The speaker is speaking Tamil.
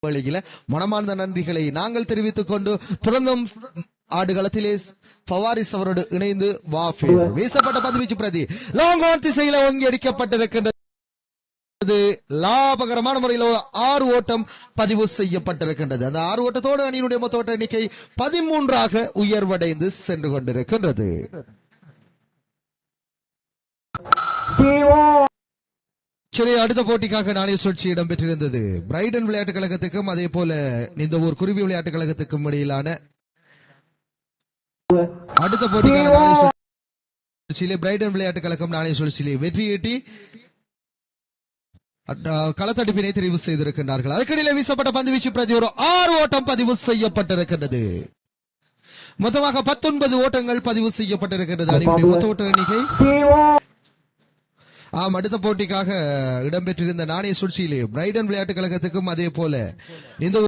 வழியில மனமார்ந்த நன்றிகளை நாங்கள் தெரிவித்துக் கொண்டு தொடர்ந்தும் ஆடுகளத்திலே பவாரிஸ் அவரோடு இணைந்து வீசப்பட்ட பந்துவீச்சு பிரதி லாங் ஆன் திசையில ஓங்கி அடிக்கப்பட்டிருக்கின்றது. லாபகரமான முறையில் 6 ஓட்டம் பதிவு செய்யப்பட்டிருக்கின்றது. அந்த 6 ஓட்டத்தோடு அணியினுடைய மொத்த ஓட்ட எண்ணிக்கை 13 உயர்வடைந்து சென்று கொண்டிருக்கின்றது. சரி, அடுத்த போட்டிக்காக நாணய சுழற்சி இடம்பெற்றிருந்தது. பிரைடன் விளையாட்டுக் கழகத்துக்கும் அதே போல இந்த ஒரு குருவி விளையாட்டுக் கழகத்துக்கும் இடையிலான அடுத்த போட்டிக்கான நாணய சுழற்சியிலே பிரைடன் விளையாட்டுக் கழகம் நாணய சுழற்சியிலே வெற்றியீட்டி களத்தடுப்பினை தெரிவு செய்திருக்கின்றார்கள். அதற்கிடையிலே வீசப்பட்ட பந்து வீச்சு பிரதி ஒரு 6 ஓட்டம் பதிவு செய்யப்பட்டிருக்கின்றது. மொத்தமாக 19 ஓட்டங்கள் பதிவு செய்யப்பட்டிருக்கின்றது. அணியுடைய மொத்த ஓட்ட எண்ணிக்கை அடுத்த போட்டிக்காக இடம்பெற்றிருந்த நாணய சுழற்சியிலே பிரைடன் விளையாட்டுக் கழகத்துக்கும் அதே போல இந்த